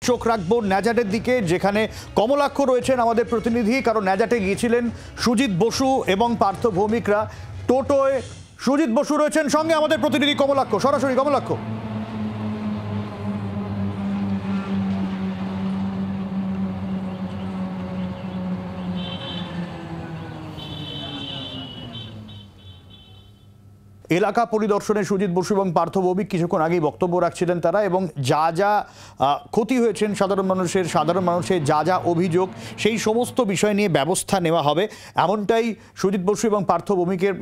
চোখ রাখবো ন্যাজাটের দিকে, যেখানে কমলাক্ষ রয়েছেন আমাদের প্রতিনিধি, কারণ ন্যাজাটে গিয়েছিলেন সুজিত বসু এবং পার্থ ভৌমিকরা টোটোয়। সুজিত বসু রয়েছেন সঙ্গে আমাদের প্রতিনিধি কমলাক্ষ, সরাসরি কমলাক্ষ। এলাকা পরিদর্শনে সুজিত বসু এবং পার্থ ভৌমিক কিছুক্ষণ আগেই বক্তব্য রাখছিলেন তারা, এবং যা যা ক্ষতি হয়েছেন সাধারণ মানুষের যা যা অভিযোগ সেই সমস্ত বিষয় নিয়ে ব্যবস্থা নেওয়া হবে, এমনটাই সুজিত বসু এবং পার্থ ভৌমিকের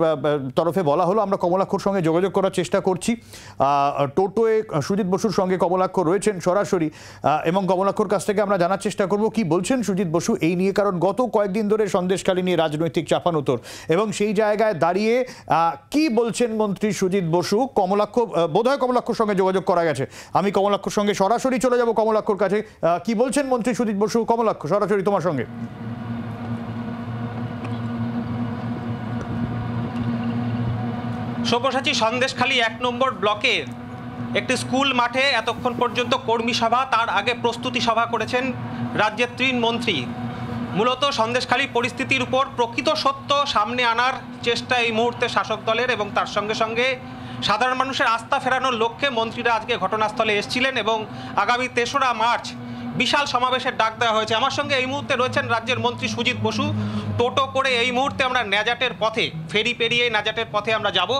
তরফে বলা হলো। আমরা কমলাক্ষর সঙ্গে যোগাযোগ করার চেষ্টা করছি। টোটোয় সুজিত বসুর সঙ্গে কমলাক্ষ রয়েছেন সরাসরি, এবং কমলাক্ষর কাছ থেকে আমরা জানার চেষ্টা করব কি বলছেন সুজিত বসু এই নিয়ে, কারণ গত কয়েকদিন ধরে সন্দেশখালী নিয়ে রাজনৈতিক চাপানোতর, এবং সেই জায়গায় দাঁড়িয়ে কি বলছেন মন্ত্রী সুজিত বসু। কমলাক্ষ, বোধহয় কমলাক্ষর সঙ্গে যোগাযোগ করা গেছে, আমি কমলাক্ষর সঙ্গে সরাসরি চলে যাব কমলাক্ষর কাছে। কি বলছেন মন্ত্রী সুজিত বসু? কমলাক্ষ, সরাসরি তোমার সঙ্গে। সব্যসাচী, সন্দেশখালী 1 নম্বর ব্লকের একটি স্কুল মাঠে এতক্ষণ পর্যন্ত কর্মী সভা, তার আগে প্রস্তুতি সভা করেছেন রাজ্যের 3 মন্ত্রী। মূলত সন্দেশখালী পরিস্থিতির উপর প্রকৃত সত্য সামনে আনার চেষ্টা এই মুহূর্তে শাসক দলের, এবং তার সঙ্গে সঙ্গে সাধারণ মানুষের আস্থা ফেরানোর লক্ষ্যে মন্ত্রীরা আজকে ঘটনাস্থলে এসেছিলেন, এবং আগামী 3রা মার্চ বিশাল সমাবেশের ডাক দেওয়া হয়েছে। আমার সঙ্গে এই মুহূর্তে রয়েছেন রাজ্যের মন্ত্রী সুজিত বসু। টোটো করে এই মুহূর্তে আমরা ন্যাজাটের পথে, ফেরি পেরিয়ে ন্যাজাটের পথে আমরা যাব।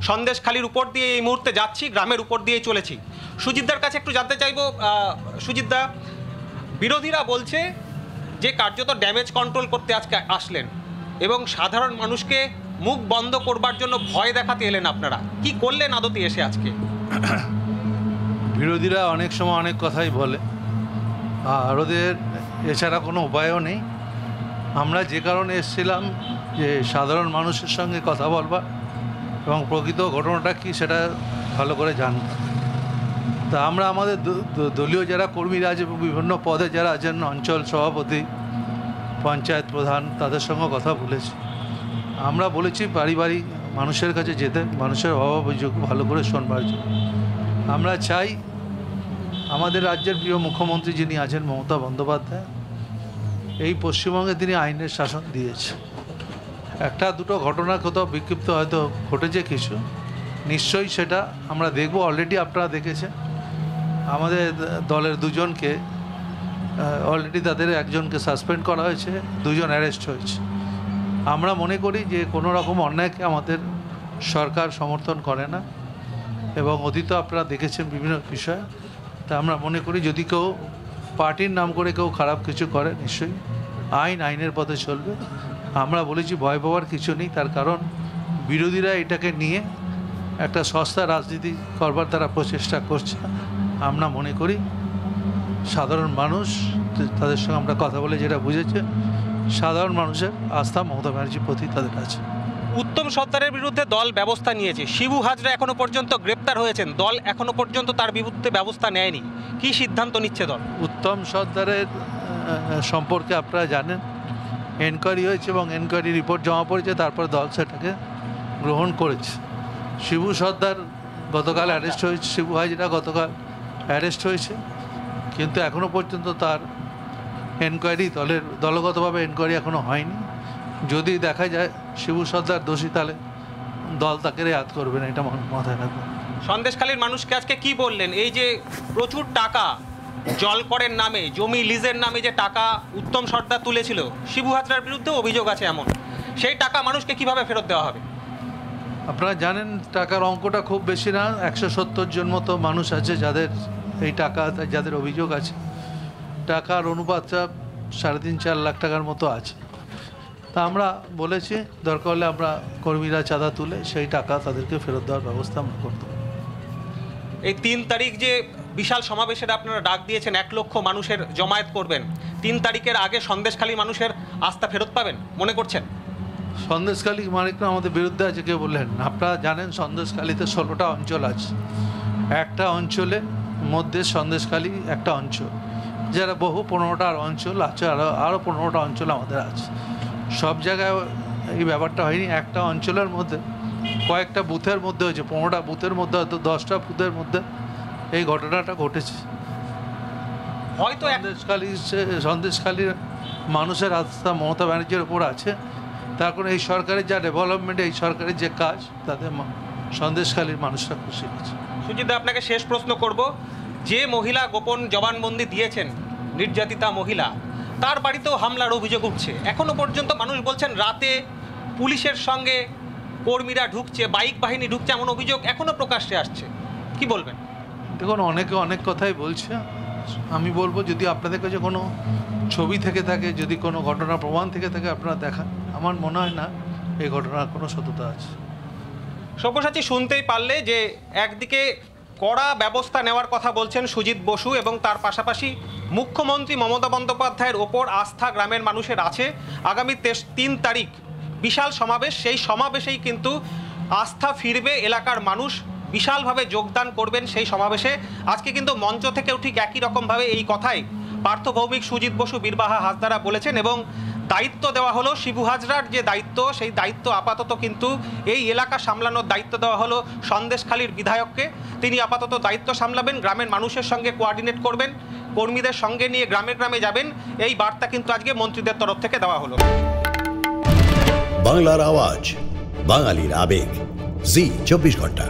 সন্দেশখালীর উপর দিয়ে এই মুহূর্তে যাচ্ছি, গ্রামের উপর দিয়ে চলেছি। সুজিতদার কাছে একটু জানতে চাইব, সুজিতদা, বিরোধীরা বলছে যে কার্যত ড্যামেজ কন্ট্রোল করতে আজকে আসলেন এবং সাধারণ মানুষকে মুখ বন্ধ করবার জন্য ভয় দেখাতে এলেন। আপনারা কি করলেন আদতে এসে আজকে? বিরোধীরা অনেক সময় অনেক কথাই বলে, আর ওদের এছাড়া কোনো উপায়ও নেই। আমরা যে কারণে এসেছিলাম যে সাধারণ মানুষের সঙ্গে কথা বলবার এবং প্রকৃত ঘটনাটা কি সেটা ভালো করে জানতাম। তা আমরা আমাদের দলীয় যারা কর্মীরা আছে, বিভিন্ন পদে যারা আছেন, অঞ্চল সভাপতি, পঞ্চায়েত প্রধান, তাদের সঙ্গে কথা বলেছি। আমরা বলেছি বাড়ি বাড়ি মানুষের কাছে যেতে, মানুষের অভাব অভিযোগ ভালো করে শোনবার জন্য। আমরা চাই আমাদের রাজ্যের প্রিয় মুখ্যমন্ত্রী যিনি আছেন, মমতা বন্দ্যোপাধ্যায়, এই পশ্চিমবঙ্গে তিনি আইনের শাসন দিয়েছে। একটা দুটো ঘটনা কোথাও বিক্ষিপ্ত হয়তো ঘটেছে কিছু, নিশ্চয়ই সেটা আমরা দেখব। অলরেডি আপনারা দেখেছেন আমাদের দলের 2জনকে অলরেডি, তাদের 1জনকে সাসপেন্ড করা হয়েছে, 2জন অ্যারেস্ট হয়েছে। আমরা মনে করি যে কোনো রকম অন্যায়কে আমাদের সরকার সমর্থন করে না, এবং অতীত আপনারা দেখেছেন বিভিন্ন বিষয়। তা আমরা মনে করি যদি কেউ পার্টির নাম করে কেউ খারাপ কিছু করে, নিশ্চয়ই আইনের পথে চলবে। আমরা বলেছি ভয় পাওয়ার কিছু নেই, তার কারণ বিরোধীরা এটাকে নিয়ে একটা সস্তা রাজনীতি করবার তারা প্রচেষ্টা করছে। আমরা মনে করি সাধারণ মানুষ, তাদের সঙ্গে আমরা কথা বলে যেটা বুঝেছে, সাধারণ মানুষের আস্থা মমতা ব্যানার্জির প্রতি তাদের আছে। উত্তম সর্দারের বিরুদ্ধে দল ব্যবস্থা নিয়েছে, শিবু হাজরা এখনো পর্যন্ত গ্রেপ্তার হয়েছেন, দল এখনো পর্যন্ত তার বিরুদ্ধে ব্যবস্থা নেয়নি। কি সিদ্ধান্ত নিচ্ছে দল? উত্তম সর্দারের সম্পর্কে আপনারা জানেন, এনকোয়ারি হয়েছে এবং এনকোয়ারি রিপোর্ট জমা পড়েছে, তারপর দল সেটাকে গ্রহণ করেছে। শিবু সর্দার গতকাল অ্যারেস্ট হয়েছে, শিবু হাজরা গতকাল অ্যারেস্ট হয়েছে, কিন্তু এখনও পর্যন্ত তার এনকোয়ারি, দলগতভাবে এনকোয়ারি এখনও হয়নি। যদি দেখা যায় শিবু সর্দার দোষী, তাহলে দল তাকে রেয়াত করবে না, এটা মাথায় রাখবেন। সন্দেশখালীর মানুষকে আজকে কি বললেন? এই যে প্রচুর টাকা জলকরের নামে, জমি লিজের নামে যে টাকা উত্তম সর্দার তুলেছিল, শিবু হাজরার বিরুদ্ধে অভিযোগ আছে এমন, সেই টাকা মানুষকে কিভাবে ফেরত দেওয়া হবে? আপনারা জানেন টাকার অঙ্কটা খুব বেশি না, 170 জন মতো মানুষ আছে যাদের এই টাকা, যাদের অভিযোগ আছে। টাকার অনুপাতটা 3.5-4 লাখ টাকার মতো আছে। তা আমরা বলেছি দরকার হলে আমরা কর্মীরা চাঁদা তুলে সেই টাকা তাদেরকে ফেরত দেওয়ার ব্যবস্থা আমরা করতে পারি। এই 3 তারিখ যে বিশাল সমাবেশের আপনারা ডাক দিয়েছেন, 1 লক্ষ মানুষের জমায়েত করবেন, 3 তারিখের আগে সন্দেশখালী মানুষের আস্থা ফেরত পাবেন মনে করছেন? সন্দেশখালী মালিকরা আমাদের বিরুদ্ধে আছে কেউ বললেন? আপনারা জানেন সন্দেশখালীতে 16টা অঞ্চল আছে। একটা অঞ্চলের মধ্যে সন্দেশখালী একটা অঞ্চল, যারা বহু 15টা অঞ্চল আছে, আরও 15টা অঞ্চল আমাদের আছে। সব জায়গায় এই ব্যাপারটা হয়নি, একটা অঞ্চলের মধ্যে কয়েকটা বুথের মধ্যে হয়েছে, 15টা বুথের মধ্যে হয়তো 10টা বুথের মধ্যে এই ঘটনাটা ঘটেছে। হয়তো সন্দেশখালীর মানুষের আস্থা মমতা ব্যানার্জির ওপর আছে, তার কারণ এই সরকারের যা ডেভেলপমেন্ট, এই সরকারের যে কাজ, তাতে সন্দেশখালীর মানুষরা খুশি আছে। সুজিত দা, আপনাকে শেষ প্রশ্ন করব, যে মহিলা গোপন জবানবন্দি দিয়েছেন, নির্যাতিতা মহিলা, তার বাড়িতেও হামলার অভিযোগ উঠছে। এখনো পর্যন্ত মানুষ বলছেন রাতে পুলিশের সঙ্গে কর্মীরা ঢুকছে, বাইক বাহিনী ঢুকছে, এমন অভিযোগ এখনো প্রকাশ্যে আসছে। কি বলবেন? দেখুন, অনেকে অনেক কথাই বলছে। আমি বলবো, যদি আপনাদের কাছে কোনো ছবি থেকে থাকে, যদি কোনো ঘটনা প্রমাণ থেকে থাকে, আপনারা দেখান। আমার মনে হয় না এই ঘটনার কোনো সত্যতা আছে। সব্যসাচী, শুনতেই পারলে যে একদিকে কড়া ব্যবস্থা নেওয়ার কথা বলছেন সুজিত বসু, এবং তার পাশাপাশি মুখ্যমন্ত্রী মমতা বন্দ্যোপাধ্যায়ের ওপর আস্থা গ্রামের মানুষের আছে। আগামী 3 তারিখ বিশাল সমাবেশ, সেই সমাবেশেই কিন্তু আস্থা ফিরবে, এলাকার মানুষ বিশালভাবে যোগদান করবেন সেই সমাবেশে। আজকে কিন্তু মঞ্চ থেকেও ঠিক একই রকমভাবে এই কথাই পার্থ ভৌমিক, সুজিত বসু, বীরবাহা হাসদারা বলেছেন, এবং দায়িত্ব দেওয়া হলো শিবু হাজরার যে দায়িত্ব, সেই দায়িত্ব আপাতত কিন্তু এই এলাকা সামলানোর দায়িত্ব দেওয়া হলো সন্দেশখালীর বিধায়ককে। তিনি আপাতত দায়িত্ব সামলাবেন, গ্রামের মানুষের সঙ্গে কোঅর্ডিনেট করবেন, কর্মীদের সঙ্গে নিয়ে গ্রামে গ্রামে যাবেন। এই বার্তা কিন্তু আজকে মন্ত্রীদের তরফ থেকে দেওয়া হলো। বাংলার আওয়াজ, বাঙালির আবেগ, জি 24 ঘন্টা।